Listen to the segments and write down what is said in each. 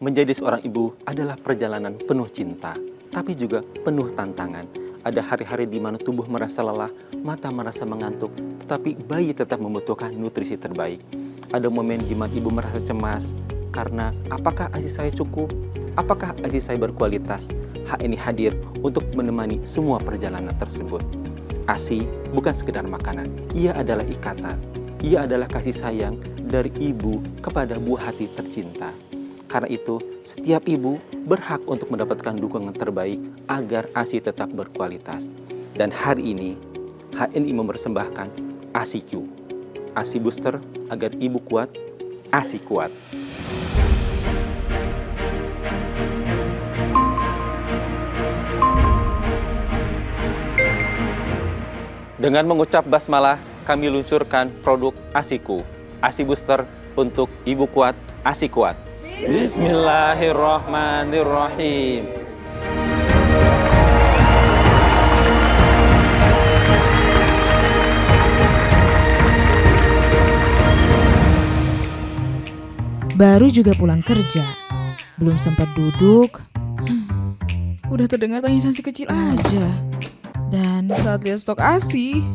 Menjadi seorang ibu adalah perjalanan penuh cinta, tapi juga penuh tantangan. Ada hari-hari di mana tubuh merasa lelah, mata merasa mengantuk, tetapi bayi tetap membutuhkan nutrisi terbaik. Ada momen di mana ibu merasa cemas, karena apakah ASI saya cukup? Apakah ASI saya berkualitas? HNI hadir untuk menemani semua perjalanan tersebut. ASI bukan sekedar makanan, ia adalah ikatan. Ia adalah kasih sayang dari ibu kepada buah hati tercinta. Karena itu, setiap ibu berhak untuk mendapatkan dukungan terbaik agar ASI tetap berkualitas. Dan hari ini, HNI mempersembahkan ASIQ, ASI Booster agar ibu kuat, ASI kuat. Dengan mengucap basmalah, kami luncurkan produk ASIQ, ASI Booster untuk ibu kuat, ASI kuat. Bismillahirrahmanirrahim. Baru juga pulang kerja, belum sempat duduk, udah terdengar tangisan si kecil aja. Dan saat lihat stok ASI,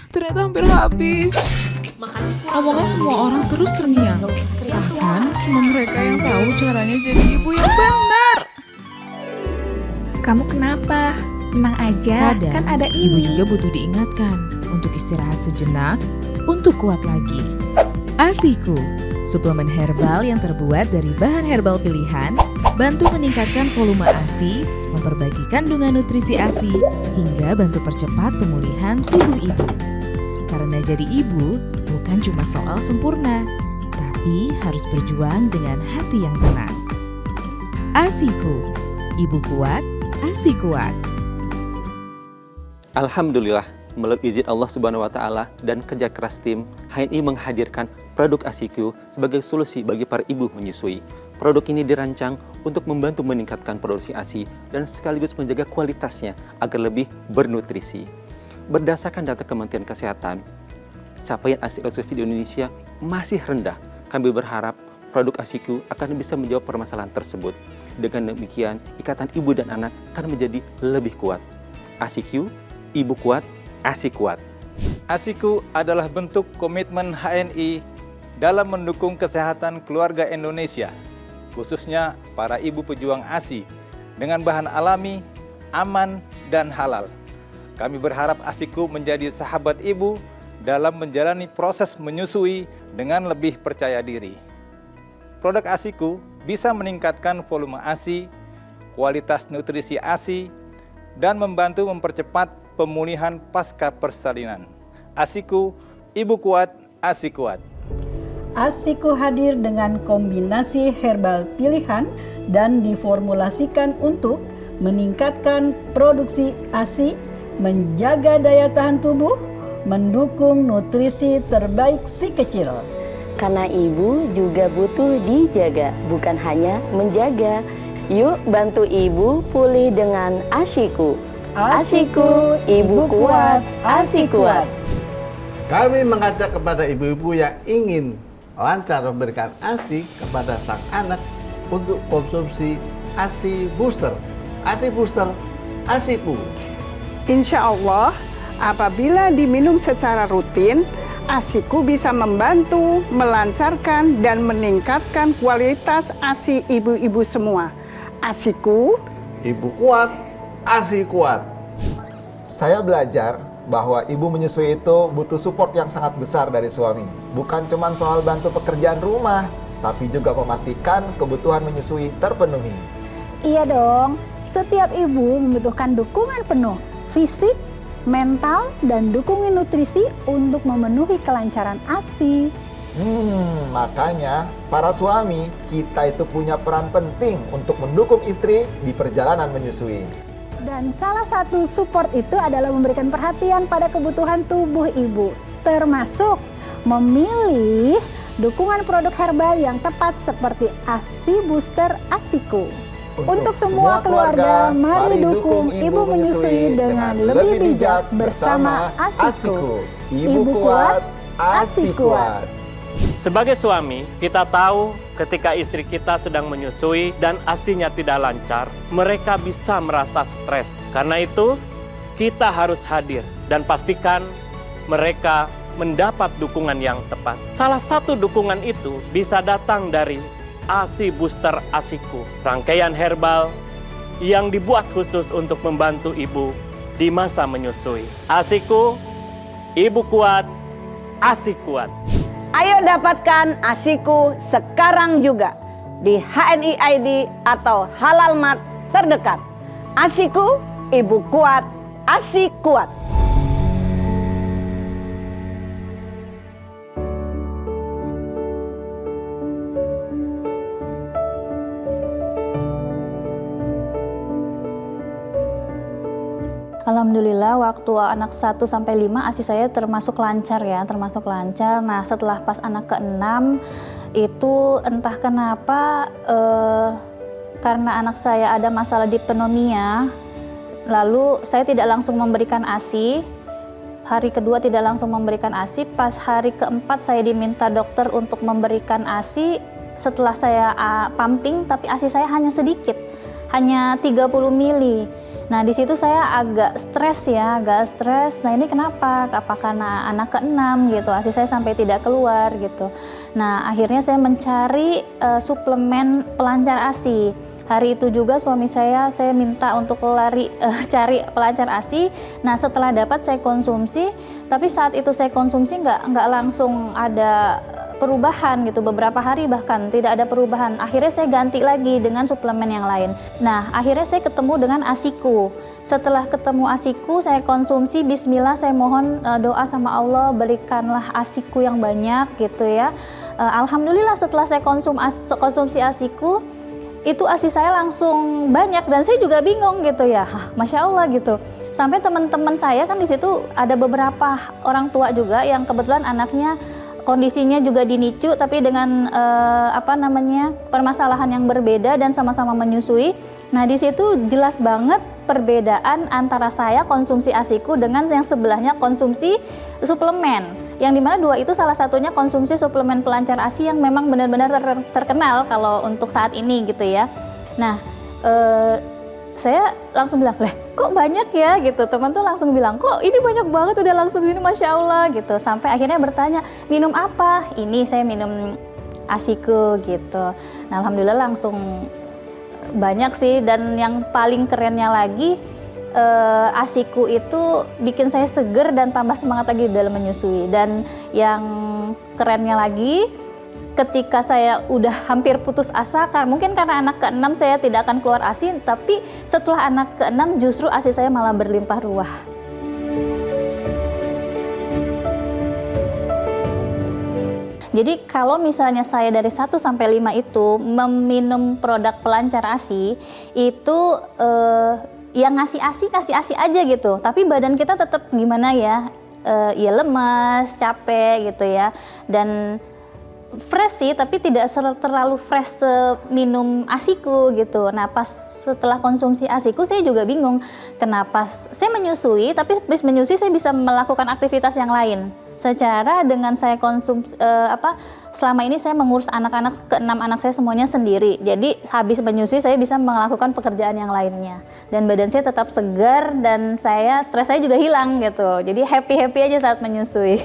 ternyata hampir habis. Omongan semua orang terus terngiang, seakan cuma mereka yang tahu caranya jadi ibu yang benar. Kamu kenapa? Tenang aja, Kadang, kan ada ibu ini. juga butuh diingatkan untuk istirahat sejenak, untuk kuat lagi. ASIQ, suplemen herbal yang terbuat dari bahan herbal pilihan, bantu meningkatkan volume ASI, memperbaiki kandungan nutrisi ASI, hingga bantu percepat pemulihan tubuh ibu. Karena jadi ibu bukan cuma soal sempurna, tapi harus berjuang dengan hati yang tenang. ASIQ, ibu kuat, ASI kuat. Alhamdulillah, melalui izin Allah Subhanahu wa Ta'ala dan kerja keras tim, HNI menghadirkan produk ASIQ sebagai solusi bagi para ibu menyusui. Produk ini dirancang untuk membantu meningkatkan produksi ASI dan sekaligus menjaga kualitasnya agar lebih bernutrisi. Berdasarkan data Kementerian Kesehatan, capaian ASI eksklusif di Indonesia masih rendah. Kami berharap produk ASIQ akan bisa menjawab permasalahan tersebut. Dengan demikian, ikatan ibu dan anak akan menjadi lebih kuat. ASIQ, ibu kuat, ASI kuat. ASIQ adalah bentuk komitmen HNI dalam mendukung kesehatan keluarga Indonesia, khususnya para ibu pejuang ASI, dengan bahan alami, aman, dan halal. Kami berharap ASIQ menjadi sahabat ibu dalam menjalani proses menyusui dengan lebih percaya diri. Produk ASIQ bisa meningkatkan volume ASI, kualitas nutrisi ASI, dan membantu mempercepat pemulihan pasca persalinan. ASIQ, ibu kuat, ASI kuat. ASIQ hadir dengan kombinasi herbal pilihan dan diformulasikan untuk meningkatkan produksi ASI, menjaga daya tahan tubuh, mendukung nutrisi terbaik si kecil. Karena ibu juga butuh dijaga, bukan hanya menjaga. Yuk bantu ibu pulih dengan ASIQ. ASIQ, ibu kuat, ASI kuat. Kami mengajak kepada ibu-ibu yang ingin lancar memberikan ASI kepada sang anak untuk konsumsi ASI Booster. ASI Booster, ASIQ. Insya Allah, apabila diminum secara rutin, ASIQ bisa membantu, melancarkan, dan meningkatkan kualitas ASI ibu-ibu semua. ASIQ, Ibu kuat, ASI kuat. Saya belajar bahwa ibu menyusui itu butuh support yang sangat besar dari suami. Bukan cuma soal bantu pekerjaan rumah, tapi juga memastikan kebutuhan menyusui terpenuhi. Iya dong, setiap ibu membutuhkan dukungan penuh, fisik, mental, dan dukungan nutrisi untuk memenuhi kelancaran ASI. Makanya para suami, kita itu punya peran penting untuk mendukung istri di perjalanan menyusui. Dan salah satu support itu adalah memberikan perhatian pada kebutuhan tubuh ibu, termasuk memilih dukungan produk herbal yang tepat seperti ASI Booster ASIQ. Untuk semua keluarga, mari dukung ibu menyusui dengan lebih bijak bersama ASIQ. Ibu kuat, ASI kuat. Sebagai suami, kita tahu ketika istri kita sedang menyusui dan ASI-nya tidak lancar, mereka bisa merasa stres. Karena itu, kita harus hadir dan pastikan mereka mendapat dukungan yang tepat. Salah satu dukungan itu bisa datang dari ASI Booster ASIKU, rangkaian herbal yang dibuat khusus untuk membantu ibu di masa menyusui. ASIKU, ibu kuat, ASI kuat. Ayo dapatkan ASIKU sekarang juga di HNI ID atau Halal Mart terdekat. ASIKU, ibu kuat, ASI kuat. Alhamdulillah waktu anak 1 sampai 5 ASI saya termasuk lancar ya, termasuk lancar. Nah, setelah pas anak ke-6 itu entah kenapa karena anak saya ada masalah di pneumonia, lalu saya tidak langsung memberikan ASI. Hari kedua tidak langsung memberikan ASI, pas hari keempat saya diminta dokter untuk memberikan ASI. Setelah saya pumping, tapi ASI saya hanya sedikit, hanya 30 mili. Nah, di situ saya agak stres ya, agak stres. Nah, ini kenapa? Apa karena anak ke-6 gitu, ASI saya sampai tidak keluar gitu. Nah, akhirnya saya mencari suplemen pelancar ASI. Hari itu juga suami saya minta untuk cari pelancar ASI. Nah, setelah dapat saya konsumsi, tapi saat itu saya konsumsi nggak langsung ada perubahan gitu, beberapa hari bahkan tidak ada perubahan. Akhirnya saya ganti lagi dengan suplemen yang lain. Nah, akhirnya saya ketemu dengan ASIKU. Setelah ketemu ASIKU, saya konsumsi, bismillah, saya mohon doa sama Allah, berikanlah ASIKU yang banyak gitu ya. Alhamdulillah setelah saya konsumsi ASIKU, itu ASI saya langsung banyak dan saya juga bingung gitu ya. Masya Allah gitu. Sampai teman-teman saya kan di situ ada beberapa orang tua juga yang kebetulan anaknya kondisinya juga dinicu tapi dengan permasalahan yang berbeda dan sama-sama menyusui. Nah, di situ jelas banget perbedaan antara saya konsumsi ASIKU dengan yang sebelahnya konsumsi suplemen. Yang dimana dua itu salah satunya konsumsi suplemen pelancar ASI yang memang benar-benar terkenal kalau untuk saat ini gitu ya. Nah, saya langsung bilang, kok banyak ya gitu. Teman tuh langsung bilang, kok ini banyak banget, udah langsung ini, Masya Allah gitu. Sampai akhirnya bertanya, minum apa? Ini saya minum ASIKU gitu. Nah, alhamdulillah langsung banyak sih. Dan yang paling kerennya lagi, ASIKU itu bikin saya seger dan tambah semangat lagi dalam menyusui. Dan yang kerennya lagi, ketika saya udah hampir putus asa, mungkin karena anak ke-6 saya tidak akan keluar ASI, tapi setelah anak ke-6 justru ASI saya malah berlimpah ruah. Jadi kalau misalnya saya dari 1 sampai 5 itu meminum produk pelancar ASI, itu yang ngasih ASI aja gitu, tapi badan kita tetap gimana ya, ya lemas, capek gitu ya, dan fresh sih, tapi tidak terlalu fresh minum ASIKU gitu. Nah, pas setelah konsumsi ASIKU saya juga bingung kenapa saya menyusui, tapi habis menyusui saya bisa melakukan aktivitas yang lain. Secara dengan saya konsumsi selama ini saya mengurus anak-anak ke-6 anak saya semuanya sendiri. Jadi habis menyusui saya bisa melakukan pekerjaan yang lainnya. Dan badan saya tetap segar dan stres saya juga hilang gitu. Jadi happy-happy aja saat menyusui.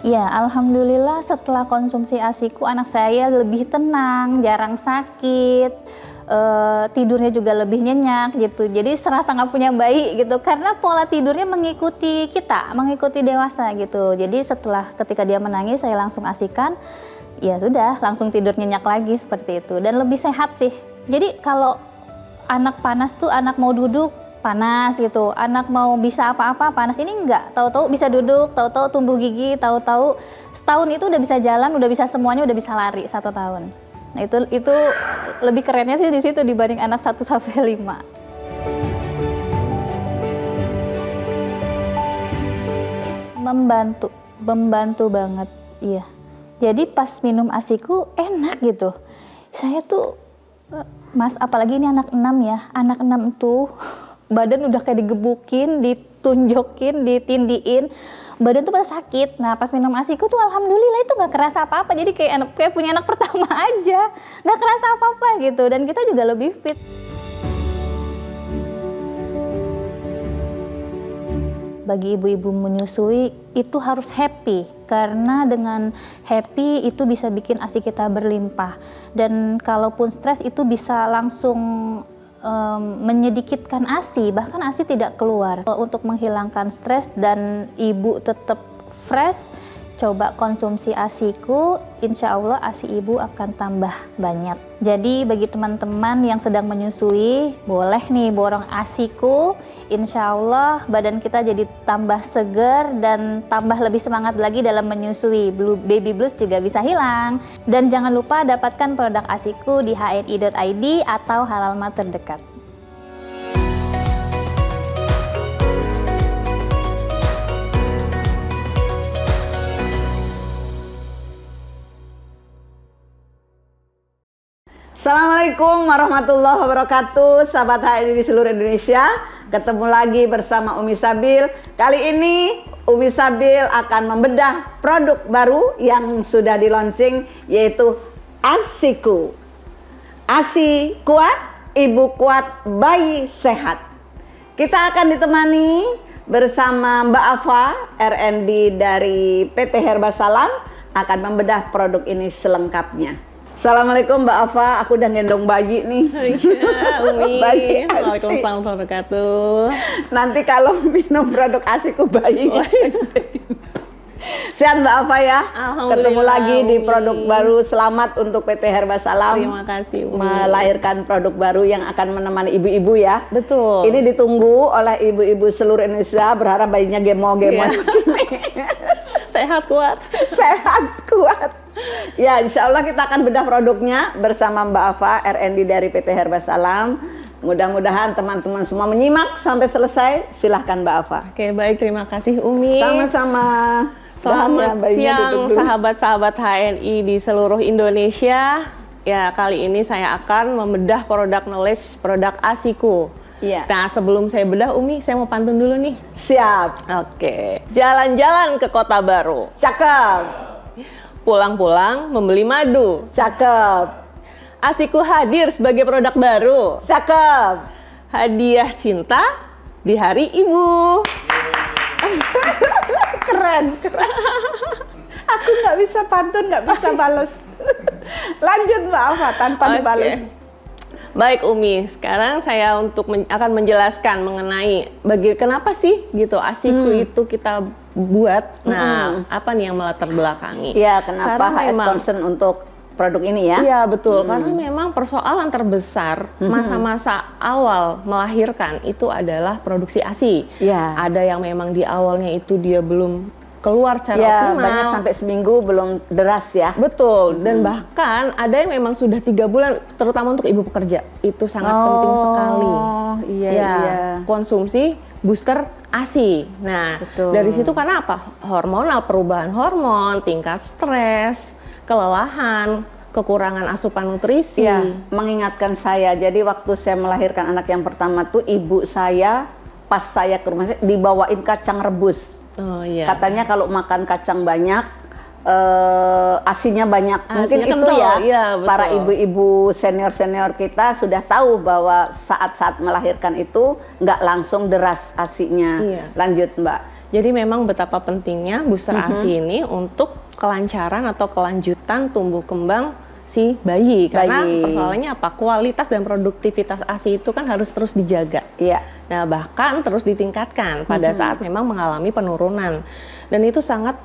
Ya, alhamdulillah setelah konsumsi ASIKU anak saya lebih tenang, jarang sakit. Tidurnya juga lebih nyenyak gitu, jadi serasa nggak punya bayi gitu, karena pola tidurnya mengikuti kita, mengikuti dewasa gitu. Jadi ketika dia menangis saya langsung ASIkan, ya sudah langsung tidur nyenyak lagi seperti itu, dan lebih sehat sih. Jadi kalau anak panas tuh anak mau duduk panas gitu, anak mau bisa apa-apa panas, ini enggak, tahu-tahu bisa duduk, tahu-tahu tumbuh gigi, tahu-tahu setahun itu udah bisa jalan, udah bisa semuanya, udah bisa lari 1 tahun. Nah, itu lebih kerennya sih di situ dibanding anak 1 sampai 5. Membantu banget, iya. Jadi pas minum ASIKU enak gitu. Saya tuh, Mas, apalagi ini anak 6 ya, anak 6 tuh badan udah kayak digebukin, ditunjokin, ditindiin, badan tuh pada sakit. Nah pas minum ASIKU tuh alhamdulillah itu nggak kerasa apa-apa, jadi kayak punya anak pertama aja, nggak kerasa apa-apa gitu, dan kita juga lebih fit. Bagi ibu-ibu menyusui itu harus happy, karena dengan happy itu bisa bikin ASI kita berlimpah, dan kalaupun stres itu bisa langsung menyedikitkan ASI, bahkan ASI tidak keluar. Untuk menghilangkan stres dan ibu tetap fresh, coba konsumsi ASIKU, insya Allah ASI ibu akan tambah banyak. Jadi bagi teman-teman yang sedang menyusui, boleh nih borong ASIKU, insya Allah badan kita jadi tambah segar dan tambah lebih semangat lagi dalam menyusui. Baby blues juga bisa hilang. Dan jangan lupa dapatkan produk ASIKU di hni.id atau Halal Mart terdekat. Assalamualaikum warahmatullahi wabarakatuh, sahabat HNI di seluruh Indonesia. Ketemu lagi bersama Umi Sabil. Kali ini Umi Sabil akan membedah produk baru yang sudah di-launching, yaitu ASIKU. ASI kuat, ibu kuat, bayi sehat. Kita akan ditemani bersama Mbak Afa, R&D dari PT Herba Salam, akan membedah produk ini selengkapnya. Assalamualaikum Mbak Afa, aku udah gendong bayi nih. Iya, Umi. Bayi ASI. Waalaikumsalam warahmatullahi wabarakatuh. Nanti kalau minum produk ASIKU bayinya. Sehat Mbak Afa ya. Ketemu lagi di produk baru. Selamat untuk PT Herba Salam. Terima kasih, Umi. Melahirkan produk baru yang akan menemani ibu-ibu ya. Betul. Ini ditunggu oleh ibu-ibu seluruh Indonesia, berharap bayinya gemo-gemo. Sehat kuat. Sehat kuat. Ya, insya Allah kita akan bedah produknya bersama Mbak Afa, R&D dari PT Herba Salam. Mudah-mudahan teman-teman semua menyimak sampai selesai. Silahkan Mbak Afa. Oke, baik, terima kasih Umi. Sama-sama. Selamat siang sahabat-sahabat HNI di seluruh Indonesia. Ya, kali ini saya akan membedah produk knowledge, produk ASIKU. Iya. Nah, sebelum saya bedah, Umi, saya mau pantun dulu nih. Siap. Oke. Jalan-jalan ke kota baru. Cakep. Pulang-pulang membeli madu. Cakep. ASIKU hadir sebagai produk baru. Cakep. Hadiah cinta di Hari Ibu. Keren, keren. Aku nggak bisa pantun, nggak bisa bales. Lanjut Mbak Afa tanpa dibales. Baik Umi, sekarang saya akan menjelaskan mengenai kenapa sih gitu ASIKU itu kita buat. Nah, apa nih yang melatar belakangi? Iya, kenapa HS concern untuk produk ini ya? Iya betul, karena memang persoalan terbesar masa-masa awal melahirkan itu adalah produksi ASI. Iya. Ada yang memang di awalnya itu dia belum keluar secara optimal. Banyak sampai seminggu belum deras ya. Betul, dan bahkan ada yang memang sudah 3 bulan, terutama untuk ibu pekerja. Itu sangat penting sekali. Iya. Konsumsi booster ASI. Nah, dari situ karena apa? Hormonal, perubahan hormon, tingkat stres, kelelahan, kekurangan asupan nutrisi. Iya, mengingatkan saya. Jadi waktu saya melahirkan anak yang pertama tuh, ibu saya pas saya ke rumah saya dibawain kacang rebus. Oh iya. Katanya kalau makan kacang banyak, asinya banyak. Mungkin Asinya itu kental, ya, iya, para betul. ibu-ibu senior-senior kita sudah tahu bahwa saat-saat melahirkan itu nggak langsung deras asinya. Iya. Lanjut Mbak. Jadi memang betapa pentingnya booster ASI ini untuk kelancaran atau kelanjutan tumbuh kembang si bayi. Karena persoalannya apa? Kualitas dan produktivitas ASI itu kan harus terus dijaga. Iya. Nah, bahkan terus ditingkatkan pada saat memang mengalami penurunan. Dan itu sangat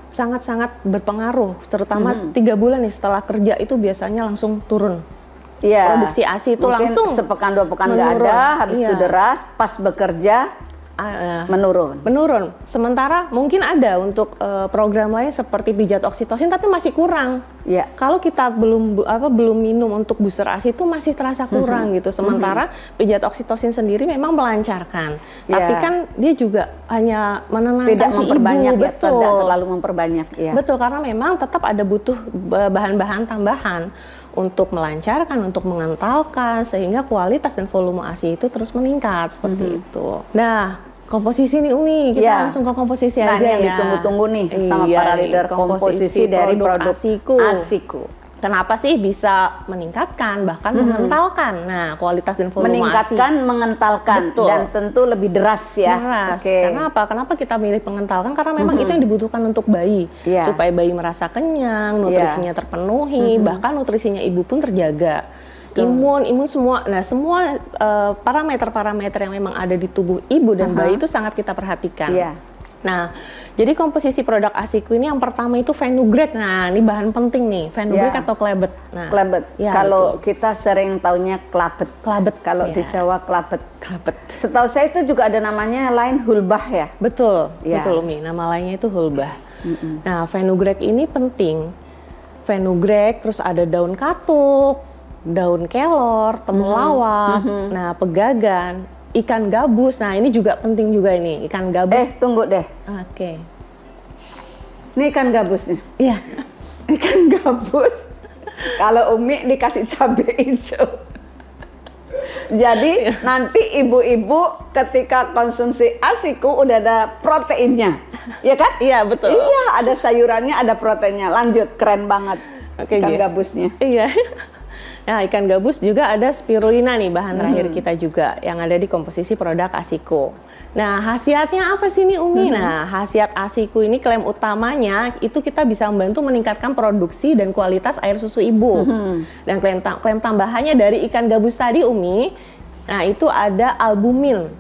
berpengaruh, terutama 3 bulan nih setelah kerja itu biasanya langsung turun. Iya. Produksi ASI itu Mungkin langsung sepekan 2 pekan nggak menurun. ada, habis itu deras, pas bekerja menurun. Sementara mungkin ada untuk program lain seperti pijat oksitosin, tapi masih kurang. Ya. Kalau kita belum minum untuk booster ASI itu masih terasa kurang gitu. Sementara pijat oksitosin sendiri memang melancarkan, tapi kan dia juga hanya menenangkan tidak si memperbanyak, ibu. Betul. Tidak terlalu memperbanyak. Ya. Betul, karena memang tetap ada butuh bahan-bahan tambahan untuk melancarkan, untuk mengentalkan, sehingga kualitas dan volume ASI itu terus meningkat seperti itu. Nah, komposisi nih Umi, kita langsung ke komposisi aja yang ya. ditunggu-tunggu nih sama para leader komposisi dari produk ASIKU. Kenapa sih bisa meningkatkan, bahkan mengentalkan? Nah, kualitas dan volume meningkatkan, ASI. mengentalkan, Betul. dan tentu lebih deras ya. Deras. Karena apa? Kenapa kita milih mengentalkan? Karena memang itu yang dibutuhkan untuk bayi. Supaya bayi merasa kenyang, nutrisinya terpenuhi, bahkan nutrisinya ibu pun terjaga. Imun semua. Nah, semua parameter-parameter yang memang ada di tubuh ibu dan bayi itu sangat kita perhatikan. Nah, jadi komposisi produk ASIKU ini yang pertama itu fenugreek. Nah, ini bahan penting nih, fenugreek atau klebet. Nah, klebet. Kalau kita sering taunya klabet. Kalau di Jawa klabet. Setahu saya itu juga ada namanya lain hulbah ya. Betul, betul Umi. Nama lainnya itu hulbah. Nah, fenugreek ini penting. Fenugreek, terus ada daun katuk, daun kelor, temulawak, nah pegagan, ikan gabus. Nah, ini juga penting juga ini, ikan gabus. Tunggu deh. Oke. Ini ikan gabusnya. Iya. Ikan gabus. Kalau Umi dikasih cabai hijau. Jadi nanti ibu-ibu ketika konsumsi ASIKU udah ada proteinnya. Ya kan? Iya, betul. Iya, ada sayurannya, ada proteinnya. Lanjut, keren banget. Ikan gabusnya. Iya. Nah, ikan gabus juga ada spirulina nih, bahan terakhir kita juga yang ada di komposisi produk ASIKU. Nah, khasiatnya apa sih nih Umi? Nah, khasiat ASIKU ini klaim utamanya itu kita bisa membantu meningkatkan produksi dan kualitas air susu ibu. Dan klaim tambahannya dari ikan gabus tadi Umi, nah itu ada albumin.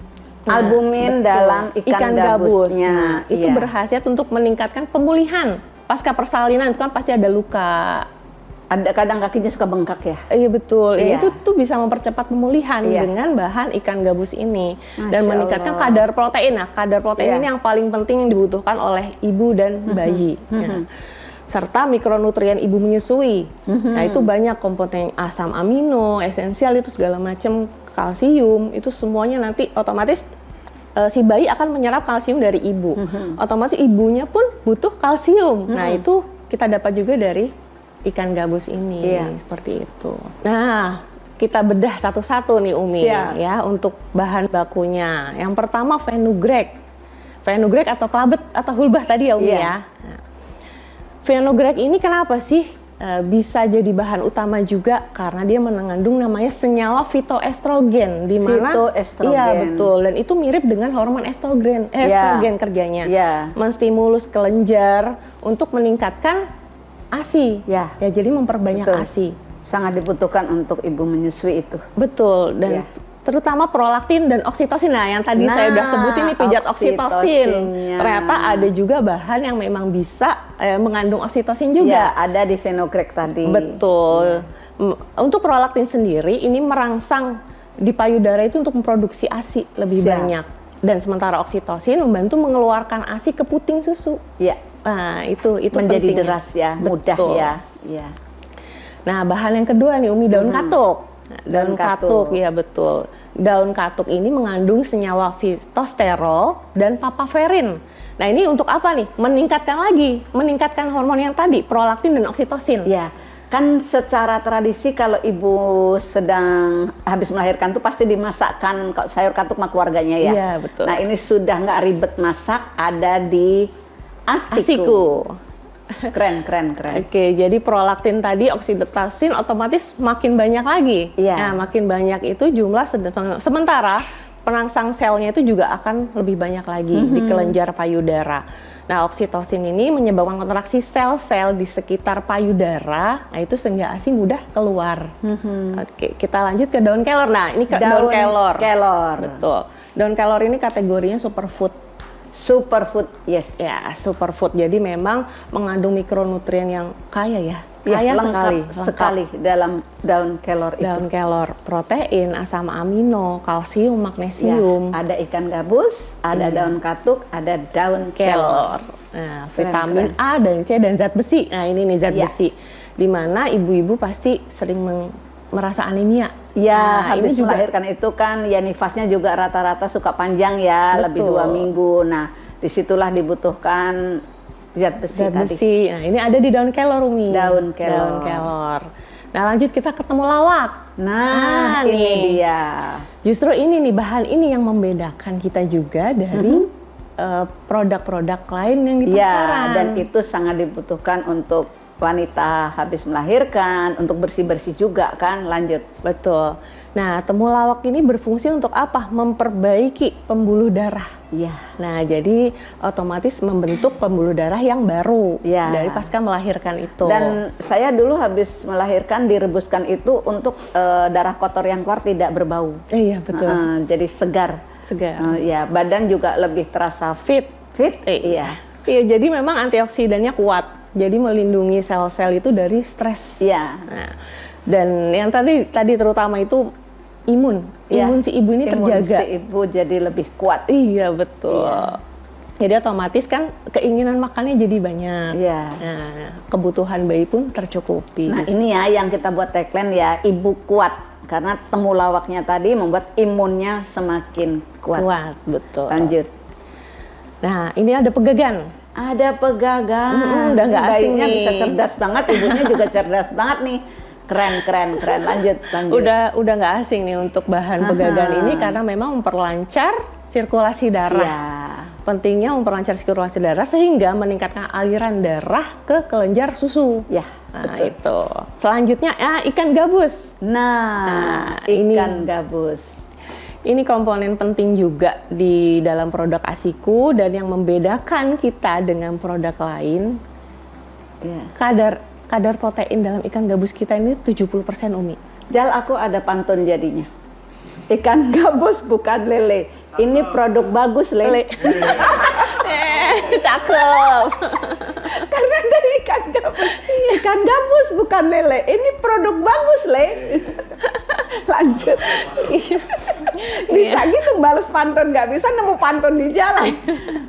Nah, albumin dalam ikan gabusnya. Nah, itu berkhasiat untuk meningkatkan pemulihan pasca persalinan. Itu kan pasti ada luka. Ada kadang kakinya suka bengkak ya. Iya betul. Itu tuh bisa mempercepat pemulihan dengan bahan ikan gabus ini dan meningkatkan kadar protein. Nah, kadar protein ini yang paling penting yang dibutuhkan oleh ibu dan bayi. Serta mikronutrien ibu menyusui. Nah, itu banyak komponen asam amino, esensial itu segala macam, kalsium, itu semuanya nanti otomatis si bayi akan menyerap kalsium dari ibu. Otomatis ibunya pun butuh kalsium. Nah, itu kita dapat juga dari ikan gabus ini, seperti itu. Nah, kita bedah satu-satu nih Umi ya untuk bahan bakunya. Yang pertama fenugreek. Fenugreek atau klabet atau hulbah tadi ya Umi ya. Nah, fenugreek ini kenapa sih bisa jadi bahan utama juga? Karena dia mengandung namanya senyawa fitoestrogen di mana iya betul, dan itu mirip dengan hormon estrogen kerjanya. Menstimulus kelenjar untuk meningkatkan ASI, jadi memperbanyak ASI. Sangat dibutuhkan untuk ibu menyusui itu. Betul, dan terutama prolaktin dan oksitosin. Nah, yang tadi saya udah sebutin nih pijat oksitosin. Ternyata ada juga bahan yang memang bisa mengandung oksitosin juga. Ada di fenugreek tadi. Betul. Untuk prolaktin sendiri ini merangsang di payudara itu untuk memproduksi ASI lebih banyak. Dan sementara oksitosin membantu mengeluarkan ASI ke puting susu. Nah, itu menjadi pentingnya. deras ya, mudah ya. Nah, bahan yang kedua nih Umi, daun katuk. Nah, daun katuk, ya betul. Daun katuk ini mengandung senyawa fitosterol dan papaverin. Nah, ini untuk apa nih? Meningkatkan hormon yang tadi, prolaktin dan oksitosin. Ya, kan secara tradisi kalau ibu sedang habis melahirkan tuh pasti dimasakkan sayur katuk sama keluarganya ya. Iya, betul. Nah, ini sudah nggak ribet masak, ada di ASIKU. Keren. Oke, jadi prolaktin tadi, oksitosin otomatis makin banyak lagi. Nah, makin banyak itu jumlah sementara perangsang selnya itu juga akan lebih banyak lagi di kelenjar payudara. Nah, oksitosin ini menyebabkan kontraksi sel-sel di sekitar payudara. Nah, itu sehingga ASI mudah keluar. Oke, kita lanjut ke daun kelor. Nah, ini daun kelor. Betul. Daun kelor ini kategorinya superfood. Superfood, yes. Ya, superfood. Jadi memang mengandung mikronutrien yang kaya ya. Kaya sekali dalam daun kelor itu. Daun kelor, protein, asam amino, kalsium, magnesium. Ada ikan gabus, ada daun katuk, ada daun kelor. Nah, vitamin A dan C dan zat besi. Nah, ini nih zat besi. Di mana ibu-ibu pasti sering merasa anemia. Habis melahirkan itu kan ya nifasnya juga rata-rata suka panjang ya, lebih 2 minggu. Nah, disitulah dibutuhkan zat besi tadi. Nah, ini ada di daun kelor Umi. Daun kelor. Nah, lanjut kita ke temulawak. Nah, ini dia. Justru ini nih bahan ini yang membedakan kita juga dari produk-produk lain yang di pasaran. Ya, dan itu sangat dibutuhkan untuk wanita habis melahirkan, untuk bersih-bersih juga kan. Lanjut. Betul. Nah, temulawak ini berfungsi untuk apa? Memperbaiki pembuluh darah. Iya. Nah, jadi otomatis membentuk pembuluh darah yang baru dari pasca melahirkan itu. Dan saya dulu habis melahirkan direbuskan itu untuk darah kotor yang keluar tidak berbau. Iya, betul. Jadi segar. Ya, badan juga lebih terasa fit. Iya. Iya, jadi memang antioksidannya kuat. Jadi melindungi sel-sel itu dari stres. Iya. Nah, dan yang tadi terutama itu imun si ibu ini terjaga. Si ibu jadi lebih kuat. Iya, betul. Iya. Jadi otomatis kan keinginan makannya jadi banyak. Iya. Nah, kebutuhan bayi pun tercukupi. Nah, ini ya yang kita buat tagline ya, ibu kuat. Karena temulawaknya tadi membuat imunnya semakin kuat. Kuat, betul. Lanjut. Nah, ini ada pegagan. Ada pegagan. Udah nggak asing bayinya nih. bisa cerdas banget, ibunya juga cerdas banget nih. Keren. Lanjut. Udah nggak asing nih untuk bahan pegagan ini karena memang memperlancar sirkulasi darah. Ya. Pentingnya memperlancar sirkulasi darah sehingga meningkatkan aliran darah ke kelenjar susu. Ya. Nah, itu. Selanjutnya ikan gabus. Nah, ikan gabus. Ini komponen penting juga di dalam produk ASIKU dan yang membedakan kita dengan produk lain. Kadar protein dalam ikan gabus kita ini 70%, Umi. Jal, aku ada pantun jadinya. Ikan gabus bukan lele. Ini produk bagus, Le. Cakep. Karena dari ikan gabus bukan lele. Ini produk bagus, Le. Lanjut. Bisa gitu balas pantun, nggak bisa nemu pantun di jalan.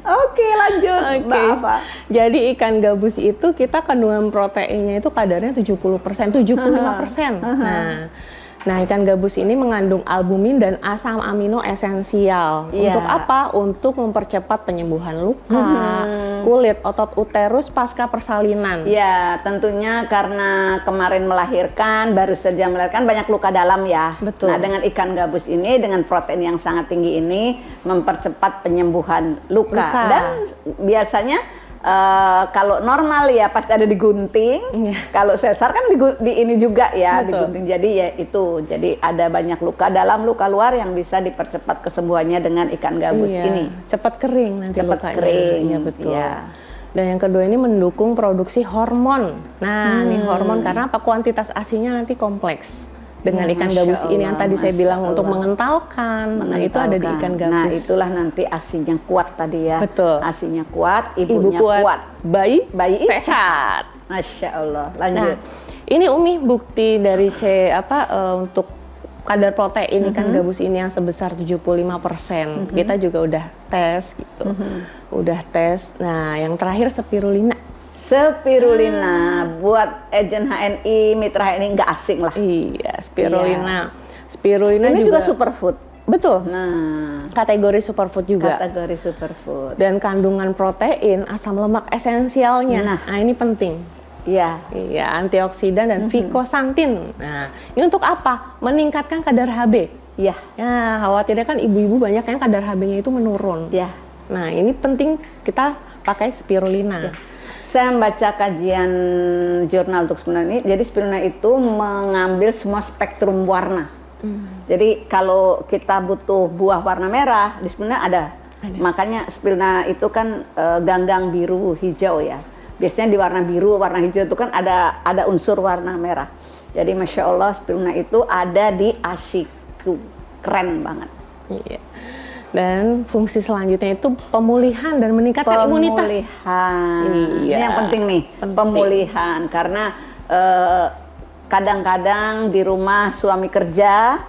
Oke, lanjut. Mbak Afa. Jadi ikan gabus itu kita kandungan proteinnya itu kadarnya 70%, 75%. Nah, ikan gabus ini mengandung albumin dan asam amino esensial. Untuk apa? Untuk mempercepat penyembuhan luka, kulit, otot uterus pasca persalinan. Ya, tentunya karena kemarin melahirkan, baru saja melahirkan banyak luka dalam ya. Betul. Nah, dengan ikan gabus ini, dengan protein yang sangat tinggi ini, mempercepat penyembuhan luka. Dan biasanya kalau normal ya pasti ada digunting. Kalau sesar kan di ini juga ya. Betul. Digunting. Jadi ya itu. Jadi ada banyak luka dalam, luka luar yang bisa dipercepat kesembuhannya dengan ikan gabus ini. Cepat kering nanti cepat lukanya. Kering. Iya, betul. Ya. Dan yang kedua ini mendukung produksi hormon. Nah, ini hormon karena apa? Kuantitas ASI-nya nanti kompleks. Dengan ikan gabus ini yang tadi saya bilang untuk mengentalkan. Nah, itu ada di ikan gabus. Nah, itulah nanti ASINya kuat tadi ya. Betul. ASINya kuat, ibunya kuat. Bayi sehat. Masya Allah. Lanjut. Nah, ini Umi bukti dari untuk kadar protein ikan gabus ini yang sebesar 75%. Kita juga udah tes gitu. Udah tes. Nah, yang terakhir spirulina. Buat agen HNI, mitra HNI nggak asing lah. Iya, spirulina. Spirulina ini juga superfood. Betul. Nah, kategori superfood juga. Kategori superfood. Dan kandungan protein, asam lemak esensialnya. Nah, ini penting. Iya. Iya, antioksidan dan fikosantin. Nah, ini untuk apa? Meningkatkan kadar HB. Iya. Ya, khawatirnya kan ibu-ibu banyak yang kadar HB-nya itu menurun. Iya. Nah, ini penting kita pakai spirulina. Saya membaca kajian jurnal untuk spirulina ini. Jadi spirulina itu mengambil semua spektrum warna. Jadi kalau kita butuh buah warna merah, di spirulina ada. Makanya spirulina itu kan ganggang biru hijau ya. Biasanya di warna biru, warna hijau itu kan ada unsur warna merah. Jadi Masya Allah spirulina itu ada di ASIKU. Keren banget. Iya. Dan fungsi selanjutnya itu pemulihan dan meningkatkan imunitas. Pemulihan. Iya. Ini yang penting nih, pemulihan. Karena kadang-kadang di rumah suami kerja,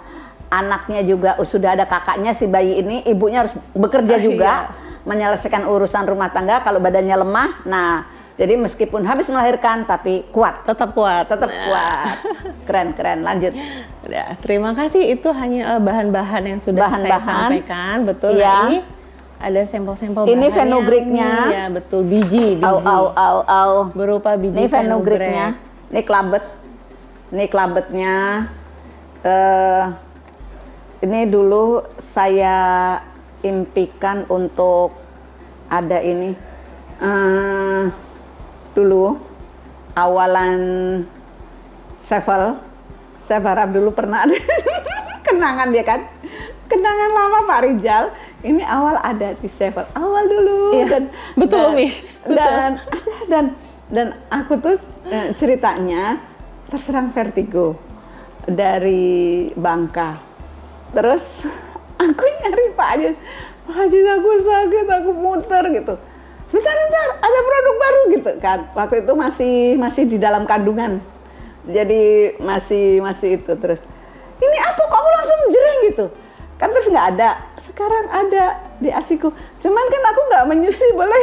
anaknya juga sudah ada kakaknya si bayi ini, ibunya harus bekerja juga, menyelesaikan urusan rumah tangga. Kalau badannya lemah, jadi meskipun habis melahirkan tapi kuat. Tetap kuat. Kuat. Keren. Lanjut. Ya, terima kasih. Itu hanya bahan-bahan yang sudah saya sampaikan. Betul. Ya. Ini ada sampel-sampel ini fenugreeknya. Ya, betul. Biji. Berupa biji fenugreek. Ini klabet. Ini klabetnya. Ini dulu saya impikan untuk ada ini. Dulu awalan Sevel, saya harap dulu pernah ada kenangan dia kan, kenangan lama Pak Rijal. Ini awal ada di Sevel, awal dulu. Iya, dan betul Umi. Dan aku tuh ceritanya terserang vertigo dari Bangka. Terus aku nyari Pak Haji, aku sakit, aku muter gitu. Bentar, ada produk baru gitu kan. Waktu itu masih di dalam kandungan. Jadi masih itu terus. Ini apa kok aku langsung jering gitu. Kan terus nggak ada. Sekarang ada di ASIKU. Cuman kan aku nggak menyusui, boleh.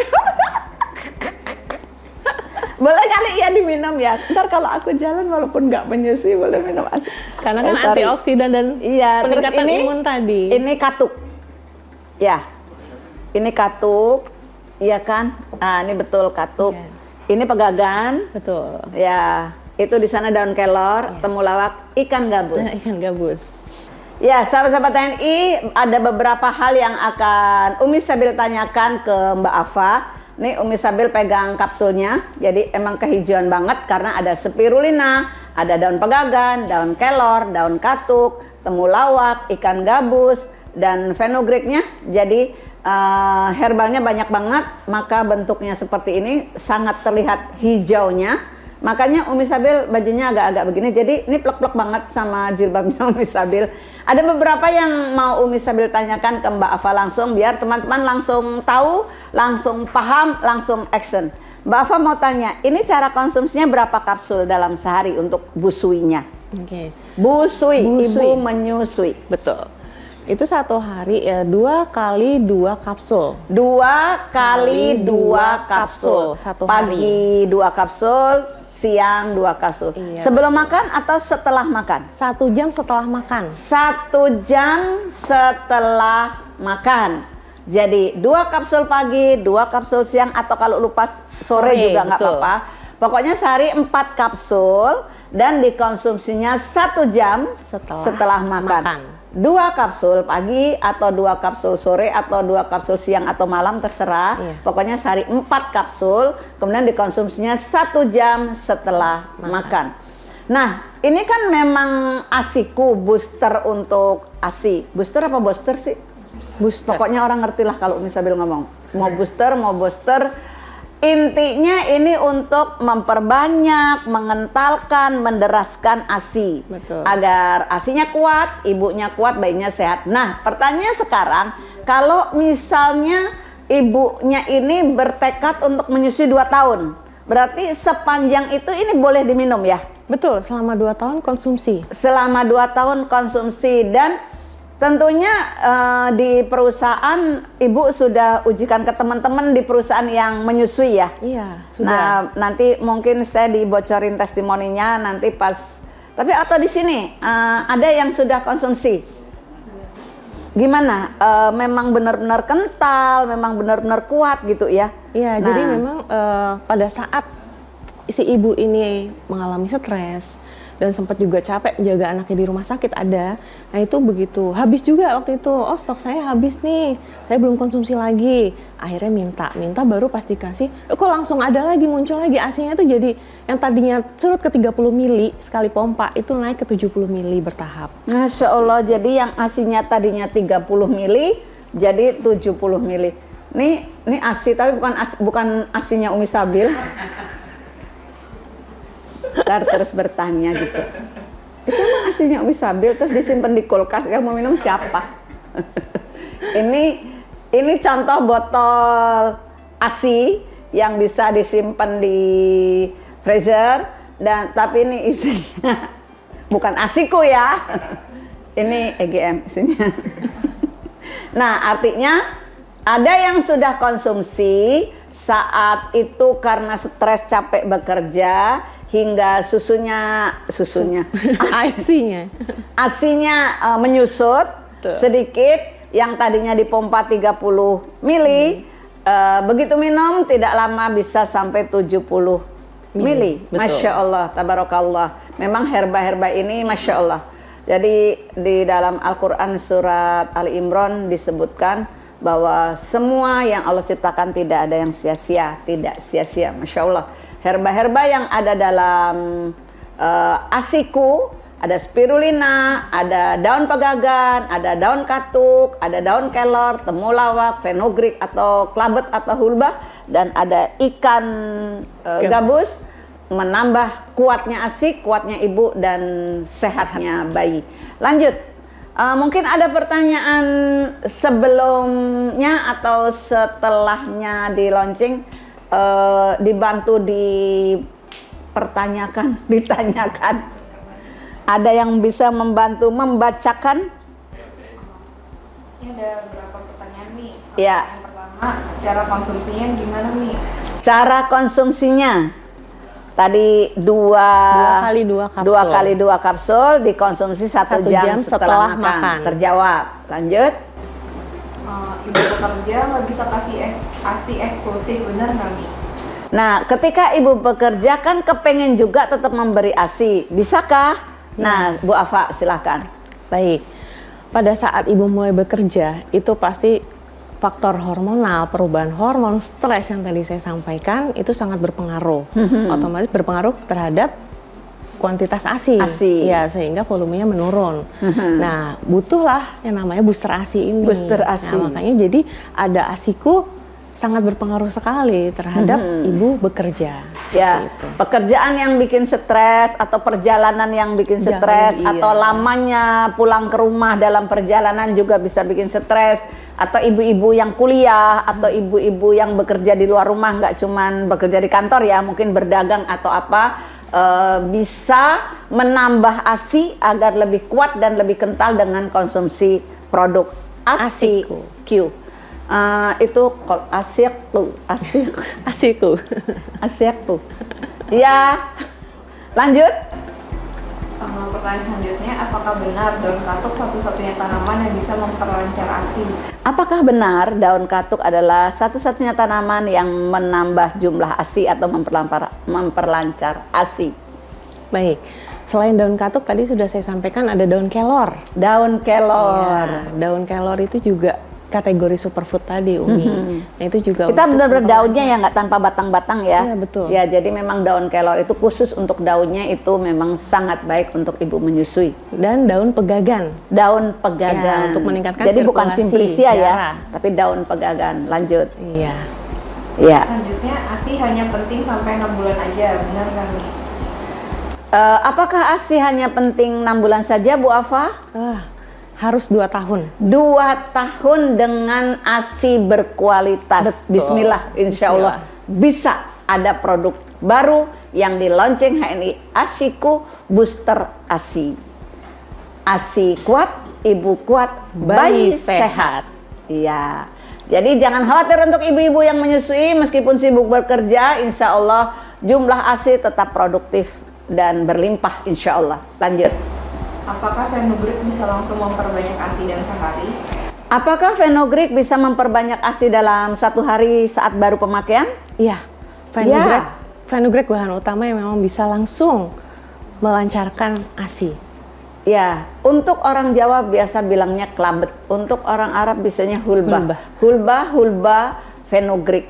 Boleh kali ya diminum ya. Ntar kalau aku jalan walaupun nggak menyusui boleh minum ASIKU. Karena kan antioksidan dan peningkatan imun tadi. Ini katuk. Ya. Ini katuk. Iya kan? Ini betul katuk. Ini pegagan. Betul. Ya. Itu di sana daun kelor, temulawak, ikan gabus. Ikan gabus. Ya, sahabat-sahabat TNI, ada beberapa hal yang akan Umi Sabil tanyakan ke Mbak Afa. Nih Umi Sabil pegang kapsulnya, jadi emang kehijauan banget karena ada spirulina, ada daun pegagan, daun kelor, daun katuk, temulawak, ikan gabus, dan fenugreeknya. Jadi herbalnya banyak banget, maka bentuknya seperti ini sangat terlihat hijaunya. Makanya Umi Sabil bajunya agak-agak begini, jadi ini plek-plek banget sama jilbabnya Umi Sabil. Ada beberapa yang mau Umi Sabil tanyakan ke Mbak Afa langsung, biar teman-teman langsung tahu, langsung paham, langsung action. Mbak Afa mau tanya, ini cara konsumsinya berapa kapsul dalam sehari untuk busuinya? Oke. Busui, ibu menyusui. Betul. Itu satu hari ya 2 kali 2 kapsul. 2 kali 2 kapsul. Satu Pagi 2 kapsul, siang 2 kapsul. Iya, sebelum makan atau setelah makan? 1 jam setelah makan. 1 jam setelah makan. Jadi 2 kapsul pagi, 2 kapsul siang, atau kalau lupa sore juga nggak apa-apa. Pokoknya sehari 4 kapsul dan dikonsumsinya 1 jam setelah makan. 2 kapsul pagi atau 2 kapsul sore atau 2 kapsul siang atau malam terserah. Pokoknya sehari 4 kapsul, kemudian dikonsumsinya 1 jam setelah makan. Nah, ini kan memang ASIKU booster untuk ASI. Booster apa booster sih? Booster. Pokoknya orang ngerti lah kalau Umi Sabil ngomong. Mau booster. Intinya ini untuk memperbanyak, mengentalkan, menderaskan ASI. Betul. Agar ASInya kuat, ibunya kuat, bayinya sehat. Nah, pertanyaan sekarang, kalau misalnya ibunya ini bertekad untuk menyusui 2 tahun, berarti sepanjang itu ini boleh diminum ya? Betul, selama 2 tahun konsumsi. Selama 2 tahun konsumsi, dan tentunya di perusahaan ibu sudah ujikan ke teman-teman di perusahaan yang menyusui ya? Iya, sudah. Nah, nanti mungkin saya dibocorin testimoninya nanti pas. Tapi atau di sini ada yang sudah konsumsi? Gimana? Memang benar-benar kental, memang benar-benar kuat gitu ya? Iya, jadi memang pada saat si ibu ini mengalami stres dan sempat juga capek menjaga anaknya di rumah sakit ada. Nah itu begitu, habis juga waktu itu, oh stok saya habis nih, saya belum konsumsi lagi. Akhirnya minta baru pasti kasih, kok langsung ada lagi, muncul lagi ASINya itu jadi yang tadinya surut ke 30 mili sekali pompa, itu naik ke 70 mili bertahap. Masya Allah, jadi yang ASINya tadinya 30 mili, jadi 70 mili. Ini ASI, tapi bukan ASINya Umi Sabil. Terus bertanya gitu, itu emang ASINya Umi Sabil terus disimpan di kulkas, yang mau minum siapa? ini contoh botol ASI yang bisa disimpan di freezer, dan tapi ini isinya bukan ASIKU ya, ini EGM isinya. Nah, artinya ada yang sudah konsumsi saat itu karena stres, capek bekerja, hingga ASINya menyusut sedikit, yang tadinya dipompa 30 mili, begitu minum tidak lama bisa sampai 70 mili. Masya Allah, tabarakallah. Memang herba-herba ini Masya Allah. Jadi di dalam Al-Quran surat Ali Imran disebutkan bahwa semua yang Allah ciptakan tidak ada yang sia-sia, tidak sia-sia. Masya Allah. Herba-herba yang ada dalam asiku, ada spirulina, ada daun pegagan, ada daun katuk, ada daun kelor, temulawak, fenugreek atau klabet atau hulba, dan ada ikan gabus, menambah kuatnya ASI, kuatnya ibu, dan sehatnya bayi. Lanjut, mungkin ada pertanyaan sebelumnya atau setelahnya di launching, dibantu dipertanyakan, ditanyakan. Ada yang bisa membantu membacakan? Ini ada beberapa pertanyaan nih. Ya. Yang pertama, cara konsumsinya gimana nih? Cara konsumsinya tadi dua kali dua kapsul dikonsumsi 1 jam setelah makan. Terjawab. Lanjut. Ibu bekerja nggak bisa kasih ASI eksklusif, benar nggak nih? Nah, ketika ibu bekerja kan kepengen juga tetap memberi ASI, bisakah? Nah, Bu Afa silahkan. Baik, pada saat ibu mulai bekerja itu pasti faktor hormonal, perubahan hormon, stres yang tadi saya sampaikan itu sangat berpengaruh. Otomatis berpengaruh terhadap kuantitas ASI. Ya, sehingga volumenya menurun. Nah, butuhlah yang namanya booster ASI ini. Booster ASI. Nah, makanya jadi ada ASIku sangat berpengaruh sekali terhadap ibu bekerja. Ya, pekerjaan yang bikin stres atau perjalanan yang bikin stres atau lamanya pulang ke rumah dalam perjalanan juga bisa bikin stres, atau ibu-ibu yang kuliah atau ibu-ibu yang bekerja di luar rumah, nggak cuman bekerja di kantor ya, mungkin berdagang atau apa, bisa menambah ASI agar lebih kuat dan lebih kental dengan konsumsi produk ASIku. Itu ASIku. Ya, lanjut. Pertanyaan selanjutnya, apakah benar daun katuk satu-satunya tanaman yang bisa memperlancar ASI? Apakah benar daun katuk adalah satu-satunya tanaman yang menambah jumlah ASI atau memperlancar ASI? Baik, selain daun katuk tadi sudah saya sampaikan ada daun kelor. Daun kelor. Ya, daun kelor itu juga kategori superfood tadi, Umi. Nah, itu juga kita benar-benar daunnya ya, nggak tanpa batang-batang ya. Iya, betul. Ya, jadi memang daun kelor itu khusus untuk daunnya, itu memang sangat baik untuk ibu menyusui. Dan daun pegagan. Daun pegagan. Ya, untuk meningkatkan jadi bukan simplisia ya, darah. tapi daun pegagan. Lanjut. Iya. Ya. Selanjutnya, ASI hanya penting sampai 6 bulan aja, benar nggak nih? Apakah ASI hanya penting 6 bulan saja, Bu Afa? Harus 2 tahun. 2 tahun dengan ASI berkualitas. Betul. Bismillah, insya Allah bisa ada produk baru yang di launching HNI, ASIku Booster ASI. ASI kuat, ibu kuat, bayi sehat. Iya. Jadi jangan khawatir untuk ibu-ibu yang menyusui, meskipun sibuk bekerja, insya Allah jumlah ASI tetap produktif dan berlimpah, insya Allah. Lanjut. Apakah fenugreek bisa langsung memperbanyak ASI dalam sehari? Apakah fenugreek bisa memperbanyak ASI dalam 1 hari saat baru pemakaian? Iya, fenugreek bahan utama yang memang bisa langsung melancarkan ASI. Ya, untuk orang Jawa biasa bilangnya klabet, untuk orang Arab biasanya hulba. Hulba, fenugreek.